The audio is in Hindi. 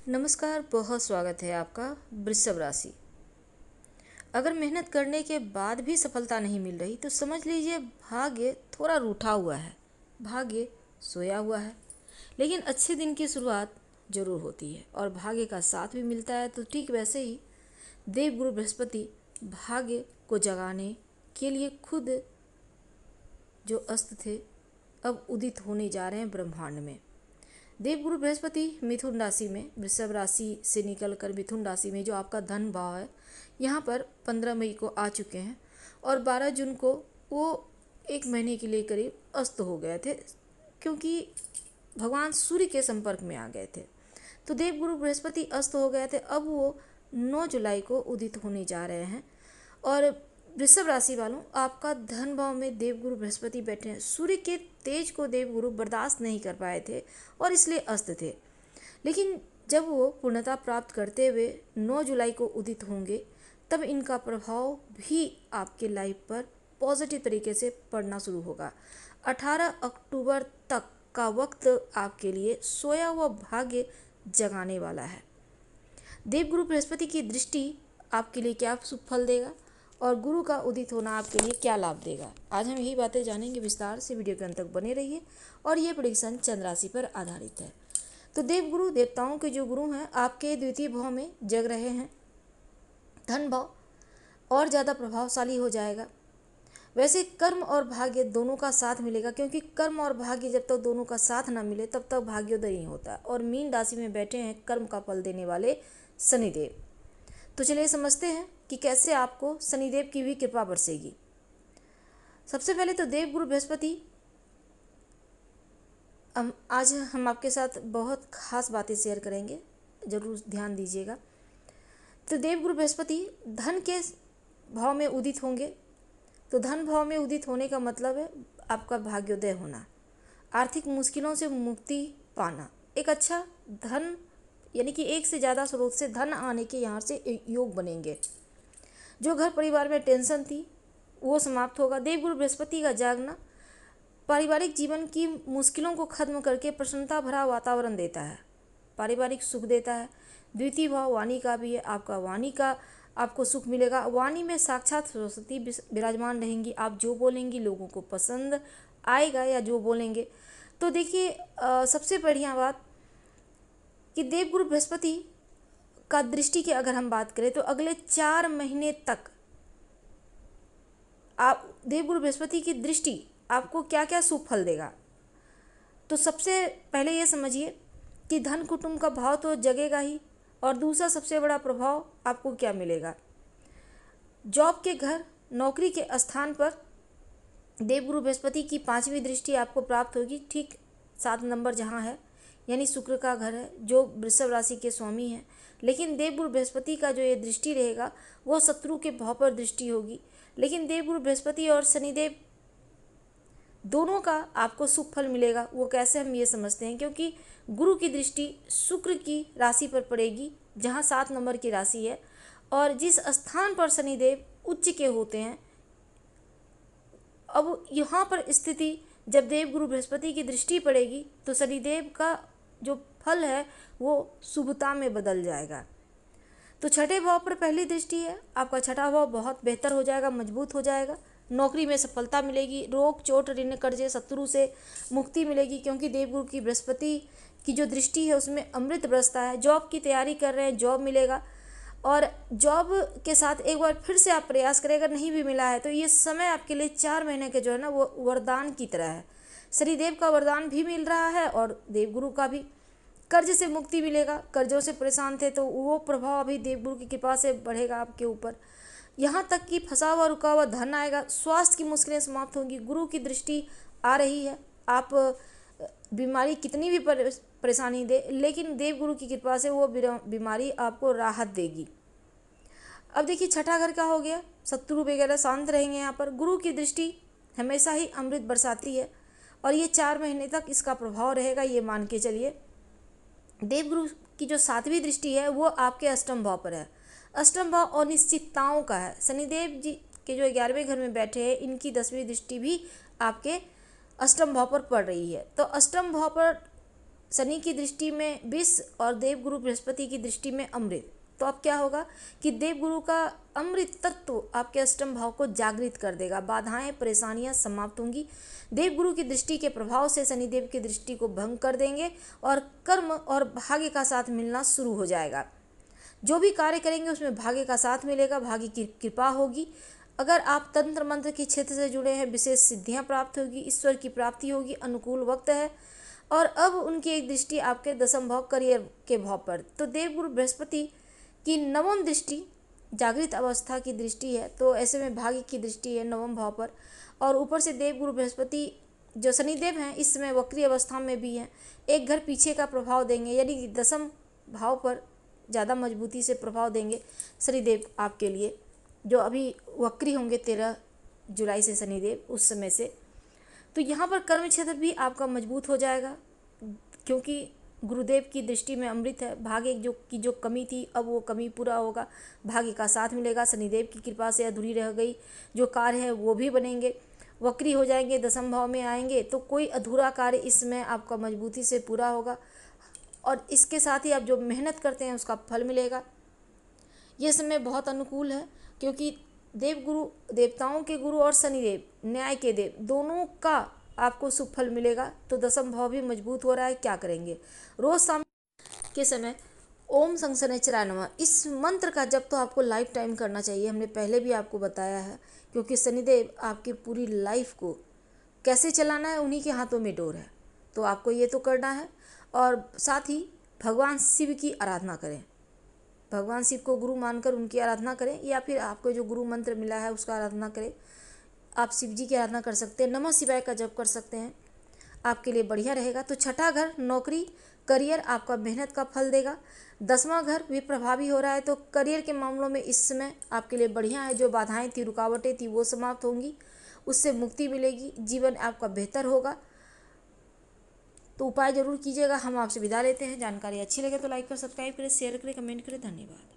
नमस्कार, बहुत स्वागत है आपका। वृषभ राशि। अगर मेहनत करने के बाद भी सफलता नहीं मिल रही तो समझ लीजिए भाग्य थोड़ा रूठा हुआ है, भाग्य सोया हुआ है। लेकिन अच्छे दिन की शुरुआत जरूर होती है और भाग्य का साथ भी मिलता है। तो ठीक वैसे ही देवगुरु बृहस्पति भाग्य को जगाने के लिए खुद जो अस्त थे अब उदित होने जा रहे हैं ब्रह्मांड में। देवगुरु बृहस्पति मिथुन राशि में, वृषभ राशि से निकलकर मिथुन राशि में जो आपका धन भाव है यहाँ पर 15 मई को आ चुके हैं और 12 जून को वो एक महीने के लिए करीब अस्त हो गए थे, क्योंकि भगवान सूर्य के संपर्क में आ गए थे। तो देवगुरु बृहस्पति अस्त हो गए थे, अब वो 9 जुलाई को उदित होने जा रहे हैं। और वृषभ राशि वालों, आपका धन भाव में देवगुरु बृहस्पति बैठे हैं। सूर्य के तेज को देवगुरु बर्दाश्त नहीं कर पाए थे और इसलिए अस्त थे। लेकिन जब वो पूर्णता प्राप्त करते हुए 9 जुलाई को उदित होंगे तब इनका प्रभाव भी आपके लाइफ पर पॉजिटिव तरीके से पड़ना शुरू होगा। 18 अक्टूबर तक का वक्त आपके लिए सोया हुआ भाग्य जगाने वाला है। देवगुरु बृहस्पति की दृष्टि आपके लिए क्या शुभ फल देगा और गुरु का उदित होना आपके लिए क्या लाभ देगा, आज हम यही बातें जानेंगे विस्तार से। वीडियो के अंत तक बने रहिए। और ये प्रेडिक्शन चंद्र राशि पर आधारित है। तो देवगुरु देवताओं के जो गुरु हैं आपके द्वितीय भाव में जग रहे हैं। धन भाव और ज़्यादा प्रभावशाली हो जाएगा। वैसे कर्म और भाग्य दोनों का साथ मिलेगा, क्योंकि कर्म और भाग्य जब तक दोनों का साथ ना मिले तब तक भाग्योदय नहीं होता। और मीन राशि में बैठे हैं कर्म का फल देने वाले शनिदेव। तो चलिए समझते हैं कि कैसे आपको शनिदेव की भी कृपा बरसेगी। सबसे पहले तो देवगुरु बृहस्पति, आज हम आपके साथ बहुत खास बातें शेयर करेंगे, जरूर ध्यान दीजिएगा। तो देवगुरु बृहस्पति धन के भाव में उदित होंगे। तो धन भाव में उदित होने का मतलब है आपका भाग्योदय होना, आर्थिक मुश्किलों से मुक्ति पाना, एक अच्छा धन यानी कि एक से ज़्यादा स्रोत से धन आने के यहाँ से योग बनेंगे। जो घर परिवार में टेंशन थी वो समाप्त होगा। देवगुरु बृहस्पति का जागना पारिवारिक जीवन की मुश्किलों को खत्म करके प्रसन्नता भरा वातावरण देता है, पारिवारिक सुख देता है। द्वितीय भाव वाणी का भी है, आपका वाणी का आपको सुख मिलेगा। वाणी में साक्षात सरस्वती विराजमान रहेंगी। आप जो बोलेंगी लोगों को पसंद आएगा या जो बोलेंगे। तो देखिए सबसे बढ़िया बात कि देवगुरु बृहस्पति का दृष्टि की अगर हम बात करें तो अगले 4 महीने तक आप देवगुरु बृहस्पति की दृष्टि आपको क्या क्या शुभ फल देगा। तो सबसे पहले ये समझिए कि धन कुटुंब का भाव तो जगेगा ही, और दूसरा सबसे बड़ा प्रभाव आपको क्या मिलेगा। जॉब के घर, नौकरी के स्थान पर देवगुरु बृहस्पति की 5वीं दृष्टि आपको प्राप्त होगी। ठीक 7 नंबर जहाँ है, यानी शुक्र का घर है जो वृषभ राशि के स्वामी हैं। लेकिन देवगुरु बृहस्पति का जो ये दृष्टि रहेगा वो शत्रु के भाव पर दृष्टि होगी। लेकिन देवगुरु बृहस्पति और शनिदेव दोनों का आपको शुभ फल मिलेगा। वो कैसे, हम ये समझते हैं, क्योंकि गुरु की दृष्टि शुक्र की राशि पर पड़ेगी जहाँ 7 नंबर की राशि है, और जिस स्थान पर शनिदेव उच्च के होते हैं। अब यहाँ पर स्थिति जब देवगुरु बृहस्पति की दृष्टि पड़ेगी तो शनिदेव का जो फल है वो शुभता में बदल जाएगा। तो छठे भाव पर पहली दृष्टि है, आपका छठा भाव बहुत बेहतर हो जाएगा, मजबूत हो जाएगा। नौकरी में सफलता मिलेगी, रोग चोट ऋण कर्जे शत्रु से मुक्ति मिलेगी, क्योंकि देवगुरु की बृहस्पति की जो दृष्टि है उसमें अमृत बरसता है। जॉब की तैयारी कर रहे हैं, जॉब मिलेगा। और जॉब के साथ एक बार फिर से आप प्रयास करें, अगर नहीं भी मिला है तो ये समय आपके लिए 4 महीने के जो है ना वो वरदान की तरह है। शनिदेव का वरदान भी मिल रहा है और देवगुरु का भी। कर्ज से मुक्ति मिलेगा, कर्जों से परेशान थे तो वो प्रभाव अभी देवगुरु की कृपा से बढ़ेगा आपके ऊपर। यहाँ तक कि फंसा हुआ रुका हुआ धन आएगा। स्वास्थ्य की मुश्किलें समाप्त होंगी, गुरु की दृष्टि आ रही है। आप बीमारी कितनी भी परेशानी दे, लेकिन देवगुरु की कृपा से वो बीमारी आपको राहत देगी। अब देखिए छठा घर का हो गया, शत्रु वगैरह शांत रहेंगे। यहाँ पर गुरु की दृष्टि हमेशा ही अमृत बरसाती है और ये 4 महीने तक इसका प्रभाव रहेगा, ये मान के चलिए। देवगुरु की जो 7वीं दृष्टि है वो आपके अष्टम भाव पर है। अष्टम भाव अनिश्चितताओं का है। शनिदेव जी के जो 11वें घर में बैठे हैं इनकी 10वीं दृष्टि भी आपके अष्टम भाव पर पड़ रही है। तो अष्टम भाव पर शनि की दृष्टि में विष और देवगुरु बृहस्पति की दृष्टि में अमृत। तो अब क्या होगा कि देवगुरु का अमृत तत्व आपके अष्टम भाव को जागृत कर देगा, बाधाएं परेशानियां समाप्त होंगी। देवगुरु की दृष्टि के प्रभाव से शनिदेव की दृष्टि को भंग कर देंगे और कर्म और भाग्य का साथ मिलना शुरू हो जाएगा। जो भी कार्य करेंगे उसमें भाग्य का साथ मिलेगा, भाग्य की कृपा होगी। अगर आप तंत्र मंत्र के क्षेत्र से जुड़े हैं, विशेष सिद्धियां प्राप्त होगी, ईश्वर की प्राप्ति होगी, अनुकूल वक्त है। और अब उनकी एक दृष्टि आपके दसम भाव करियर के भाव पर, तो देवगुरु बृहस्पति की नवम दृष्टि जागृत अवस्था की दृष्टि है, तो ऐसे में भाग्य की दृष्टि है नवम भाव पर। और ऊपर से देवगुरु बृहस्पति जो शनिदेव हैं इस समय वक्री अवस्था में भी हैं, एक घर पीछे का प्रभाव देंगे, यानी कि दसम भाव पर ज़्यादा मजबूती से प्रभाव देंगे शनिदेव आपके लिए, जो अभी वक्री होंगे 13 जुलाई से शनिदेव उस समय से। तो यहाँ पर कर्म क्षेत्र भी आपका मजबूत हो जाएगा, क्योंकि गुरुदेव की दृष्टि में अमृत है। भाग्य जो कमी थी अब वो कमी पूरा होगा, भाग्य का साथ मिलेगा, शनिदेव की कृपा से अधूरी रह गई जो कार्य है वो भी बनेंगे, वक्री हो जाएंगे, दसम भाव में आएंगे, तो कोई अधूरा कार्य इसमें आपका मजबूती से पूरा होगा। और इसके साथ ही आप जो मेहनत करते हैं उसका फल मिलेगा। ये समय बहुत अनुकूल है, क्योंकि देवगुरु देवताओं के गुरु और शनिदेव न्याय के देव दोनों का आपको शुभ फल मिलेगा। तो दसम भाव भी मजबूत हो रहा है। क्या करेंगे, रोज शाम के समय ओम शनिश्चराय नमः इस मंत्र का जप तो आपको लाइफ टाइम करना चाहिए, हमने पहले भी आपको बताया है, क्योंकि शनिदेव आपकी पूरी लाइफ को कैसे चलाना है उन्हीं के हाथों में डोर है। तो आपको ये तो करना है। और साथ ही भगवान शिव की आराधना करें, भगवान शिव को गुरु मानकर उनकी आराधना करें, या फिर आपको जो गुरु मंत्र मिला है उसका आराधना करें। आप शिव जी की आराधना कर सकते हैं, नमः शिवाय का जप कर सकते हैं, आपके लिए बढ़िया रहेगा। तो छठा घर नौकरी करियर आपका मेहनत का फल देगा। 10वां घर भी प्रभावी हो रहा है, तो करियर के मामलों में इस समय आपके लिए बढ़िया है। जो बाधाएं थी, रुकावटें थी, वो समाप्त होंगी, उससे मुक्ति मिलेगी, जीवन आपका बेहतर होगा। तो उपाय जरूर कीजिएगा। हम आपसे विदा लेते हैं। जानकारी अच्छी लगे तो लाइक कर, सब्सक्राइब करें, शेयर करें, कमेंट करें। धन्यवाद।